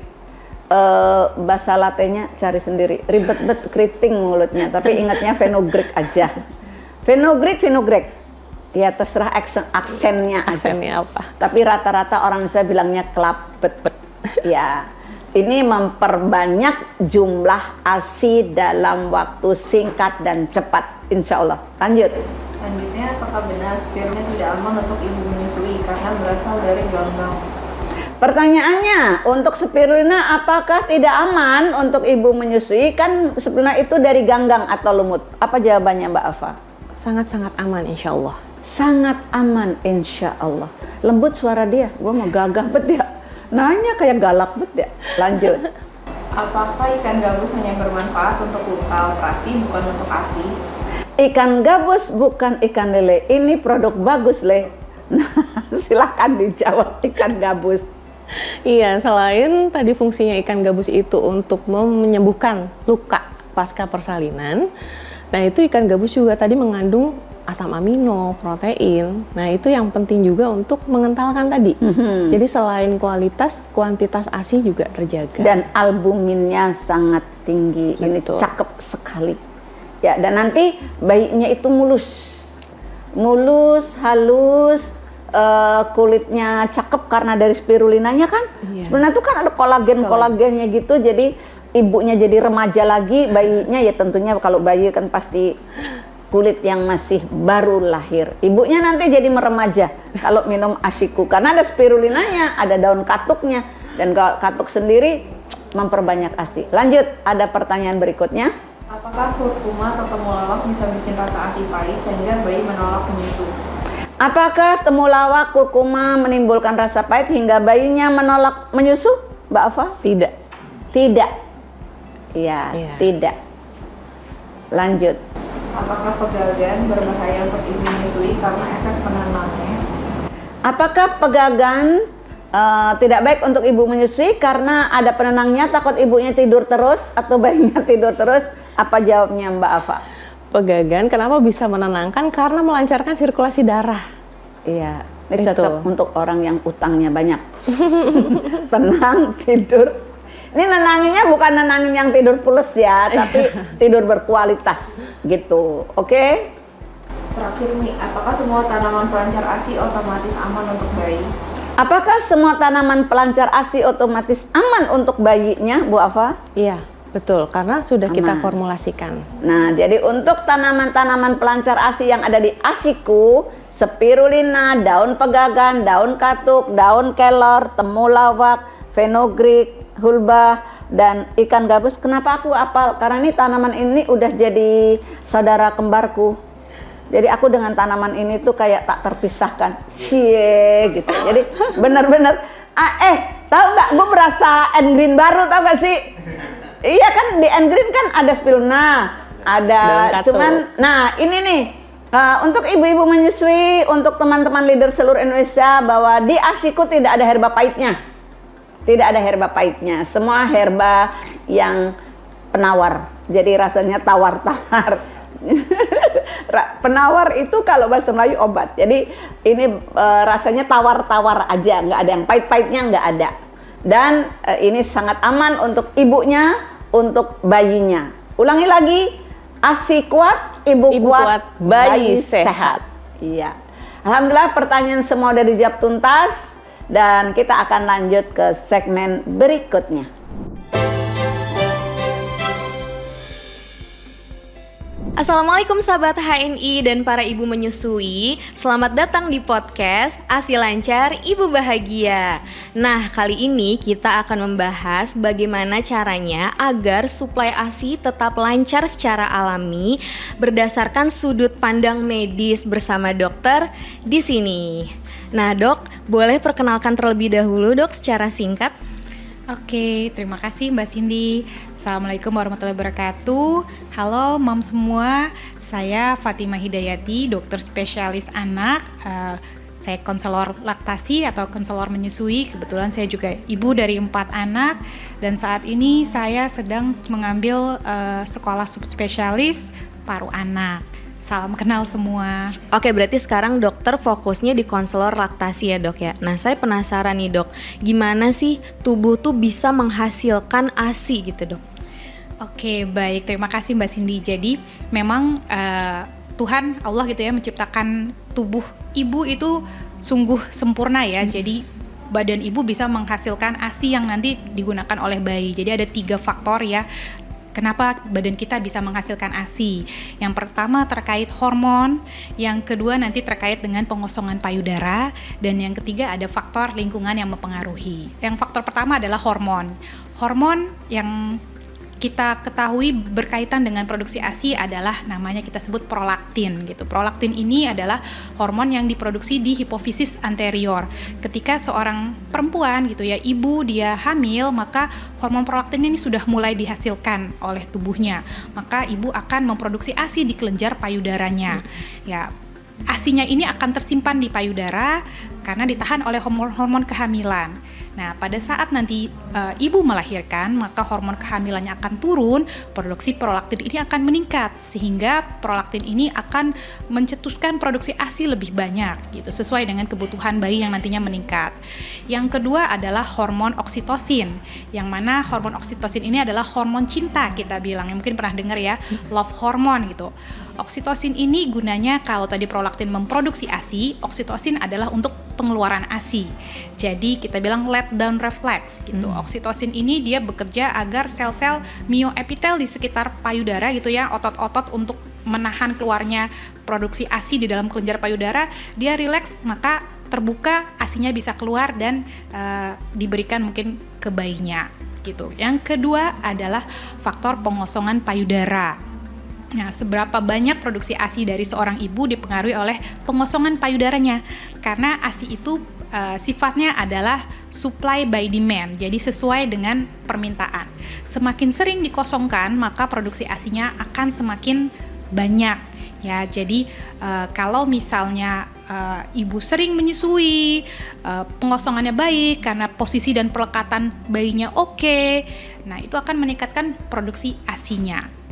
Bahasa latennya cari sendiri, ribet bet keriting mulutnya, tapi ingatnya fenugreek aja. Fenugreek. Ya terserah aksennya aja. Aksennya apa? Tapi rata-rata orang Indonesia bilangnya klabet. Ya, ini memperbanyak jumlah ASI dalam waktu singkat dan cepat, insya Allah. Lanjut. Selanjutnya, apakah benar spirulina tidak aman untuk ibu menyusui karena berasal dari ganggang? Pertanyaannya, untuk spirulina apakah tidak aman untuk ibu menyusui? Kan spirulina itu dari ganggang atau lumut. Apa jawabannya, Mbak Afa? Sangat-sangat aman, insya Allah. Sangat aman, insya Allah. Lembut suara dia, gue mau gagah bet ya. Nanya kayak galak bet ya. Lanjut. Apakah ikan gabus hanya bermanfaat untuk luka operasi, bukan untuk ASI? Ikan gabus bukan ikan lele. Ini produk bagus, Le. Nah, silahkan dijawab ikan gabus. Iya, selain tadi fungsinya ikan gabus itu untuk menyembuhkan luka pasca persalinan, Nah, itu ikan gabus juga tadi mengandung asam amino, protein. Nah, itu yang penting juga untuk mengentalkan tadi. Jadi selain kualitas, kuantitas ASI juga terjaga. Dan albuminnya sangat tinggi. Betul. Ini cakep sekali. Ya, dan nanti bayinya itu mulus, halus, kulitnya cakep karena dari spirulinanya kan. Sebenarnya tuh kan ada kolagennya gitu. Jadi ibunya jadi remaja lagi, bayinya ya tentunya kalau bayi kan pasti kulit yang masih baru lahir. Ibunya nanti jadi meremaja kalau minum ASIKU karena ada spirulinanya, ada daun katuknya, dan katuk sendiri memperbanyak ASI. Lanjut, ada pertanyaan berikutnya. Apakah kurkuma atau temulawak bisa bikin rasa ASI pahit sehingga bayi menolak menyusu? Apakah temulawak, kurkuma menimbulkan rasa pahit hingga bayinya menolak menyusu, Mbak Afa? Tidak. Tidak. Iya, tidak. Lanjut. Apakah pegagan berbahaya untuk ibu menyusui karena efek penenangnya? Apakah pegagan tidak baik untuk ibu menyusui karena ada penenangnya, takut ibunya tidur terus atau bayinya tidur terus? Apa jawabnya Mbak Afa? Pegagan kenapa bisa menenangkan? Karena melancarkan sirkulasi darah. Iya, ini cocok untuk orang yang utangnya banyak. Tenang, tidur. Ini nenanginnya bukan nenangin yang tidur pules ya, tapi tidur berkualitas gitu. Oke? Terakhir nih, apakah semua tanaman pelancar ASI otomatis aman untuk bayi? Apakah semua tanaman pelancar ASI otomatis aman untuk bayinya, Bu Afa? Iya, betul, karena sudah kita formulasikan. Nah, jadi untuk tanaman-tanaman pelancar ASI yang ada di ASIKU, spirulina, daun pegagan, daun katuk, daun kelor, temulawak, fenugreek, hulbah, dan ikan gabus. Kenapa aku apal? Karena ini tanaman ini udah jadi saudara kembarku. Jadi aku dengan tanaman ini tuh kayak tak terpisahkan. Cie gitu. Jadi bener-bener tahu nggak? Gue berasa Engreen baru, tau gak sih? Iya kan, di Engreen kan ada spirulina, ada cuman. Nah ini nih untuk ibu-ibu menyusui, untuk teman-teman leader seluruh Indonesia, bahwa di ASIKU tidak ada herba pahitnya. Tidak ada herba pahitnya, semua herba yang penawar. Jadi rasanya tawar-tawar. Penawar itu kalau bahasa Melayu obat. Jadi ini rasanya tawar-tawar aja, nggak ada yang pahit-pahitnya, nggak ada. Dan ini sangat aman untuk ibunya, untuk bayinya. Ulangi lagi, ASI kuat, ibu kuat, bayi sehat. Iya. Alhamdulillah pertanyaan semua udah dijawab tuntas. Dan kita akan lanjut ke segmen berikutnya. Assalamualaikum sahabat HNI dan para ibu menyusui. Selamat datang di podcast ASI Lancar Ibu Bahagia. Nah, kali ini kita akan membahas bagaimana caranya agar suplai ASI tetap lancar secara alami berdasarkan sudut pandang medis bersama dokter di sini. Nah dok, boleh perkenalkan terlebih dahulu dok secara singkat? Oke, terima kasih Mbak Cindy. Assalamualaikum warahmatullahi wabarakatuh. Halo mom semua, saya Fatimah Hidayati, dokter spesialis anak. Saya konselor laktasi atau konselor menyusui. Kebetulan saya juga ibu dari 4 anak. Dan saat ini saya sedang mengambil sekolah subspesialis paru anak. Salam kenal semua. Oke, berarti sekarang dokter fokusnya di konselor laktasi ya dok ya. Nah saya penasaran nih dok, gimana sih tubuh tuh bisa menghasilkan ASI gitu dok? Oke, baik, terima kasih Mbak Cindy. Jadi memang Tuhan Allah gitu ya menciptakan tubuh ibu itu sungguh sempurna ya. Jadi badan ibu bisa menghasilkan ASI yang nanti digunakan oleh bayi. Jadi ada 3 faktor ya. Kenapa badan kita bisa menghasilkan ASI? Yang pertama terkait hormon, yang kedua nanti terkait dengan pengosongan payudara, dan yang ketiga ada faktor lingkungan yang mempengaruhi. Yang faktor pertama adalah hormon. Hormon yang kita ketahui berkaitan dengan produksi ASI adalah namanya kita sebut prolaktin gitu. Prolaktin ini adalah hormon yang diproduksi di hipofisis anterior. Ketika seorang perempuan gitu ya, ibu dia hamil, maka hormon prolaktin ini sudah mulai dihasilkan oleh tubuhnya. Maka ibu akan memproduksi ASI di kelenjar payudaranya. Ya, ASInya ini akan tersimpan di payudara karena ditahan oleh hormon kehamilan. Nah, pada saat nanti ibu melahirkan, maka hormon kehamilannya akan turun, produksi prolaktin ini akan meningkat, sehingga prolaktin ini akan mencetuskan produksi ASI lebih banyak gitu, sesuai dengan kebutuhan bayi yang nantinya meningkat. Yang kedua adalah hormon oksitosin, yang mana hormon oksitosin ini adalah hormon cinta, kita bilang, yang mungkin pernah dengar ya, love hormone gitu. Oksitosin ini gunanya kalau tadi prolaktin memproduksi ASI, oksitosin adalah untuk pengeluaran ASI. Jadi kita bilang let down reflex gitu. Oksitosin ini dia bekerja agar sel-sel myoepitel di sekitar payudara gitu ya, otot-otot untuk menahan keluarnya produksi ASI di dalam kelenjar payudara, dia rileks, maka terbuka, ASInya bisa keluar dan diberikan mungkin ke bayinya gitu. Yang kedua adalah faktor pengosongan payudara. Nah, seberapa banyak produksi ASI dari seorang ibu dipengaruhi oleh pengosongan payudaranya, karena ASI itu sifatnya adalah supply by demand, jadi sesuai dengan permintaan. Semakin sering dikosongkan, maka produksi ASInya akan semakin banyak. Ya, jadi kalau misalnya ibu sering menyusui, pengosongannya baik karena posisi dan pelekatan bayinya oke, nah itu akan meningkatkan produksi ASInya.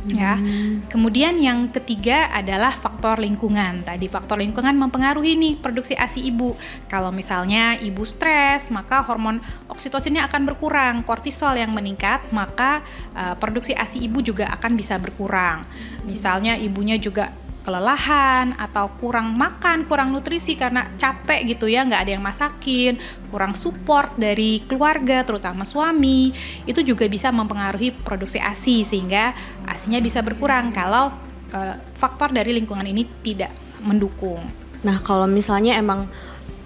Ya. Kemudian yang ketiga adalah faktor lingkungan. Tadi faktor lingkungan mempengaruhi nih produksi ASI ibu. Kalau misalnya ibu stres, maka hormon oksitosinnya akan berkurang, kortisol yang meningkat, maka produksi ASI ibu juga akan bisa berkurang. Misalnya ibunya juga kelelahan atau kurang makan, kurang nutrisi karena capek gitu ya, nggak ada yang masakin, kurang support dari keluarga terutama suami, itu juga bisa mempengaruhi produksi ASI sehingga ASInya bisa berkurang kalau faktor dari lingkungan ini tidak mendukung. Nah, kalau misalnya emang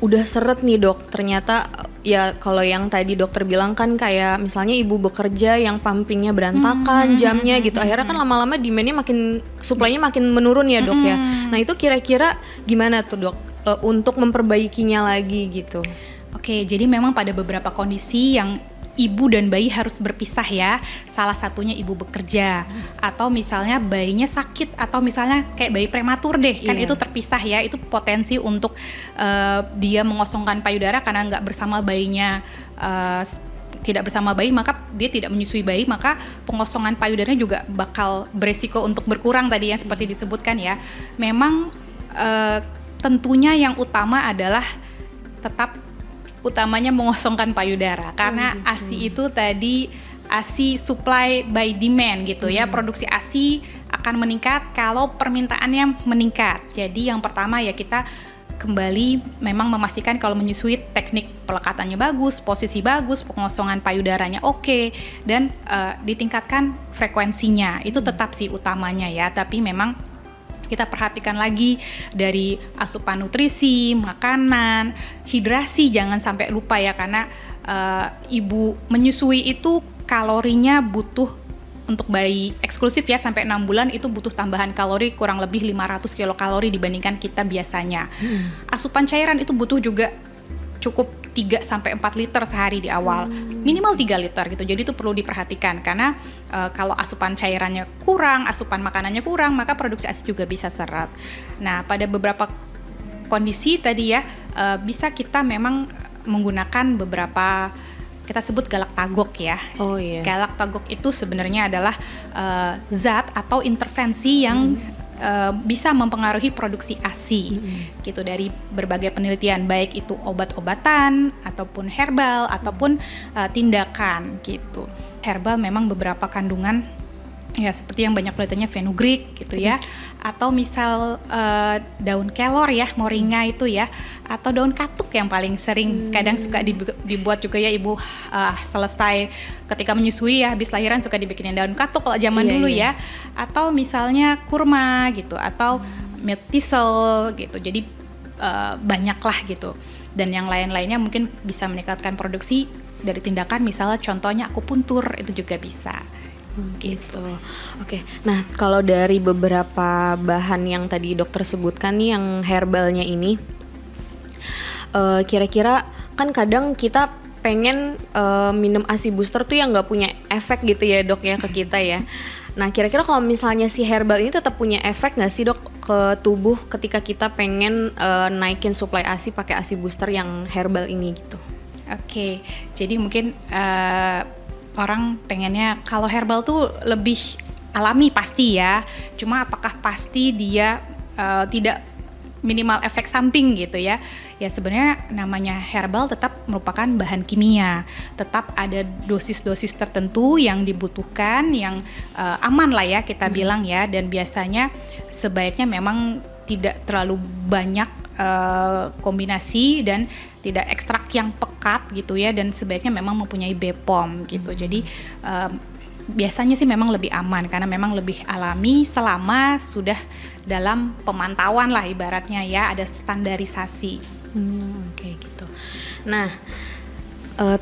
udah seret nih dok, ternyata ya kalau yang tadi dokter bilang kan kayak misalnya ibu bekerja yang pumpingnya berantakan jamnya gitu, akhirnya kan lama-lama demandnya makin, supply-nya makin menurun ya dok ya. Nah itu kira-kira gimana tuh dok untuk memperbaikinya lagi gitu? Oke, jadi memang pada beberapa kondisi yang ibu dan bayi harus berpisah ya. Salah satunya ibu bekerja, atau misalnya bayinya sakit, atau misalnya kayak bayi prematur deh, kan itu terpisah ya. Itu potensi untuk dia mengosongkan payudara karena nggak bersama bayinya, tidak bersama bayi, maka dia tidak menyusui bayi, maka pengosongan payudaranya juga bakal beresiko untuk berkurang tadi yang seperti disebutkan ya. Memang tentunya yang utama adalah tetap utamanya mengosongkan payudara, karena ASI itu tadi ASI supply by demand gitu ya. Produksi ASI akan meningkat kalau permintaannya meningkat. Jadi yang pertama ya kita kembali memang memastikan kalau menyusui teknik pelekatannya bagus, posisi bagus, pengosongan payudaranya oke, dan ditingkatkan frekuensinya. Itu tetap sih utamanya ya, tapi memang kita perhatikan lagi dari asupan nutrisi, makanan, hidrasi, jangan sampai lupa ya, karena ibu menyusui itu kalorinya butuh untuk bayi eksklusif ya sampai 6 bulan itu butuh tambahan kalori kurang lebih 500 kilokalori dibandingkan kita biasanya. Asupan cairan itu butuh juga cukup 3-4 liter sehari di awal, minimal 3 liter gitu. Jadi itu perlu diperhatikan karena kalau asupan cairannya kurang, asupan makanannya kurang, maka produksi ASI juga bisa seret. Nah, pada beberapa kondisi tadi ya bisa kita memang menggunakan beberapa, kita sebut galactagok ya. Oh iya. Galactagok itu sebenarnya adalah zat atau intervensi yang bisa mempengaruhi produksi ASI gitu dari berbagai penelitian, baik itu obat-obatan ataupun herbal ataupun tindakan gitu. Herbal memang beberapa kandungan ya seperti yang banyak penelitiannya fenugreek gitu ya, atau misal daun kelor ya, moringa itu ya, atau daun katuk yang paling sering kadang suka dibuat juga ya ibu selesai ketika menyusui ya, habis lahiran suka dibikinin daun katuk kalau zaman dulu ya, atau misalnya kurma gitu, atau milk thistle gitu. Jadi banyaklah gitu, dan yang lain-lainnya mungkin bisa meningkatkan produksi dari tindakan, misalnya contohnya akupuntur itu juga bisa. Gitu. Oke. Nah, kalau dari beberapa bahan yang tadi dokter sebutkan nih yang herbalnya ini, kira-kira kan kadang kita pengen minum ASI booster tuh yang nggak punya efek gitu ya dok ya ke kita ya. Nah, kira-kira kalau misalnya si herbal ini tetap punya efek nggak sih dok ke tubuh ketika kita pengen naikin suplai ASI pakai ASI booster yang herbal ini gitu? Oke, jadi mungkin orang pengennya kalau herbal tuh lebih alami pasti ya. Cuma apakah pasti dia tidak minimal efek samping gitu ya? Ya sebenarnya namanya herbal tetap merupakan bahan kimia. Tetap ada dosis-dosis tertentu yang dibutuhkan, yang aman lah ya kita bilang ya. Dan biasanya sebaiknya memang tidak terlalu banyak kombinasi dan tidak ekstrak yang pekat gitu ya, dan sebaiknya memang mempunyai BPOM gitu. Jadi biasanya sih memang lebih aman karena memang lebih alami selama sudah dalam pemantauan lah ibaratnya ya, ada standarisasi. Oke gitu. Nah,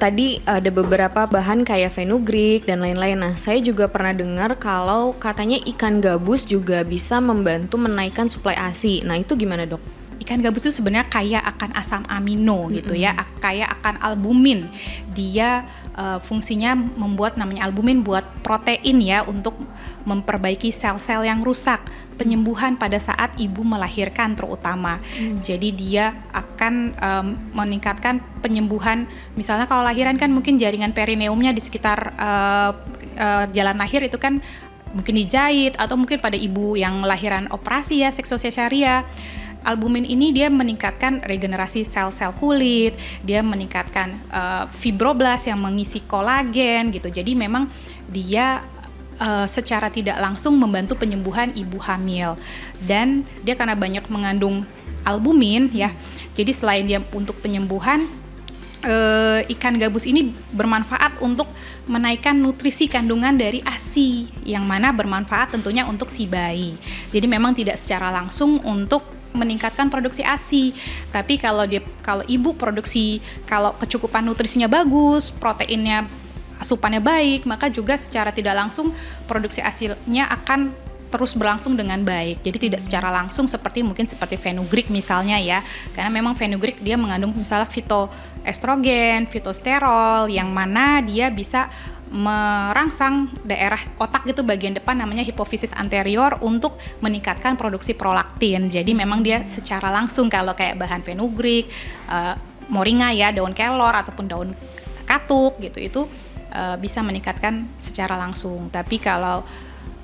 tadi ada beberapa bahan kayak fenugreek dan lain-lain. Nah, saya juga pernah dengar kalau katanya ikan gabus juga bisa membantu menaikkan suplai ASI. Nah, itu gimana, Dok? Ikan gabus itu sebenarnya kaya akan asam amino gitu ya, kaya akan albumin. Dia fungsinya membuat namanya albumin buat protein ya, untuk memperbaiki sel-sel yang rusak, penyembuhan pada saat ibu melahirkan terutama. Jadi dia akan meningkatkan penyembuhan. Misalnya kalau lahiran kan mungkin jaringan perineumnya di sekitar jalan lahir itu kan mungkin dijahit, atau mungkin pada ibu yang lahiran operasi ya, seksosesaria. Albumin ini dia meningkatkan regenerasi sel-sel kulit, dia meningkatkan fibroblas yang mengisi kolagen gitu. Jadi memang dia secara tidak langsung membantu penyembuhan ibu hamil. Dan dia karena banyak mengandung albumin ya, jadi selain dia untuk penyembuhan, ikan gabus ini bermanfaat untuk menaikkan nutrisi kandungan dari ASI, yang mana bermanfaat tentunya untuk si bayi. Jadi memang tidak secara langsung untuk meningkatkan produksi ASI, tapi kalau ibu produksi, kalau kecukupan nutrisinya bagus, proteinnya, asupannya baik, maka juga secara tidak langsung produksi ASI-nya akan terus berlangsung dengan baik. Jadi tidak secara langsung seperti fenugreek misalnya ya, karena memang fenugreek dia mengandung misalnya fitoestrogen, fitosterol, yang mana dia bisa merangsang daerah otak gitu bagian depan namanya hipofisis anterior untuk meningkatkan produksi prolaktin. Jadi memang dia secara langsung, kalau kayak bahan fenugreek, moringa ya, daun kelor ataupun daun katuk gitu, itu bisa meningkatkan secara langsung. Tapi kalau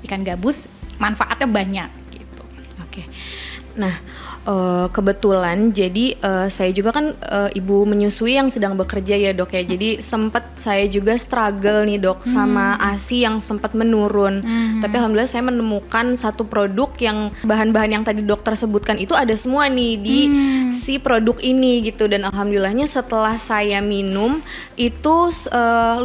ikan gabus manfaatnya banyak gitu. Oke. Nah, kebetulan jadi saya juga kan ibu menyusui yang sedang bekerja ya, Dok ya. Jadi sempat saya juga struggle nih, Dok, sama ASI yang sempat menurun. Tapi alhamdulillah saya menemukan satu produk yang bahan-bahan yang tadi dokter sebutkan itu ada semua nih di si produk ini gitu. Dan alhamdulillahnya setelah saya minum itu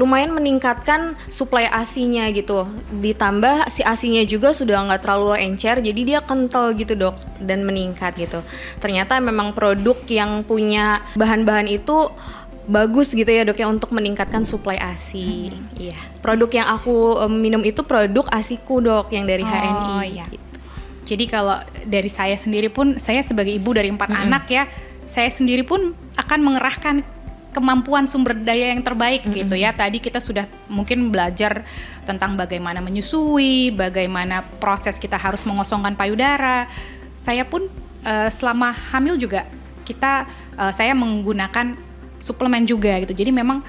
lumayan meningkatkan suplai ASI-nya gitu. Ditambah si ASI-nya juga sudah nggak terlalu encer, jadi dia kental gitu, Dok, dan meningkat gitu. Ternyata memang produk yang punya bahan-bahan itu bagus gitu ya, Dok ya, untuk meningkatkan suplai ASI. Iya. Produk yang aku minum itu produk ASIKU, Dok, yang dari HNI. Iya. Gitu. Jadi kalau dari saya sendiri pun, saya sebagai ibu dari 4 anak ya, saya sendiri pun akan mengerahkan kemampuan sumber daya yang terbaik gitu ya. Tadi kita sudah mungkin belajar tentang bagaimana menyusui, bagaimana proses kita harus mengosongkan payudara. Saya pun selama hamil juga saya menggunakan suplemen juga gitu. Jadi memang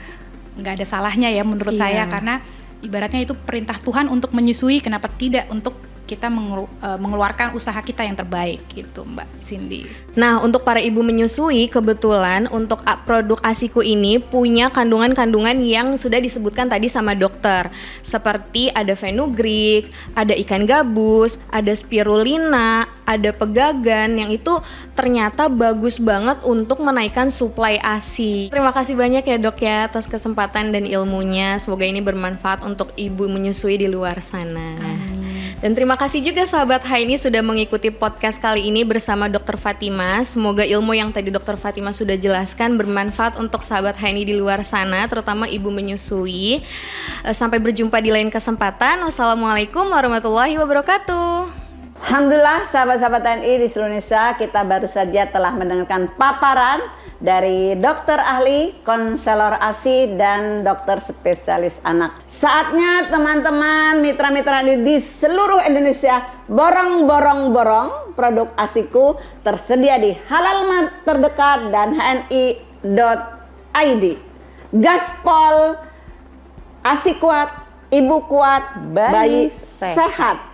nggak ada salahnya ya menurut saya, karena ibaratnya itu perintah Tuhan untuk menyusui, kenapa tidak untuk kita mengeluarkan usaha kita yang terbaik gitu, Mbak Cindy. Nah, untuk para ibu menyusui, kebetulan untuk produk ASIKU ini punya kandungan-kandungan yang sudah disebutkan tadi sama dokter. Seperti ada fenugreek, ada ikan gabus, ada spirulina, ada pegagan, yang itu ternyata bagus banget untuk menaikkan suplai ASI. Terima kasih banyak ya, Dok ya, atas kesempatan dan ilmunya. Semoga ini bermanfaat untuk ibu menyusui di luar sana. Dan terima kasih juga sahabat HNI sudah mengikuti podcast kali ini bersama Dr. Fatima. Semoga ilmu yang tadi Dr. Fatima sudah jelaskan bermanfaat untuk sahabat HNI di luar sana, terutama ibu menyusui. Sampai berjumpa di lain kesempatan. Wassalamualaikum warahmatullahi wabarakatuh. Alhamdulillah sahabat-sahabat TNI di seluruh Indonesia, kita baru saja telah mendengarkan paparan dari dokter ahli, konselor ASI, dan dokter spesialis anak. Saatnya teman-teman mitra-mitra di seluruh Indonesia borong produk ASIKU tersedia di Halal Mart terdekat dan HNI.id. Gaspol ASI kuat, ibu kuat, bayi sehat.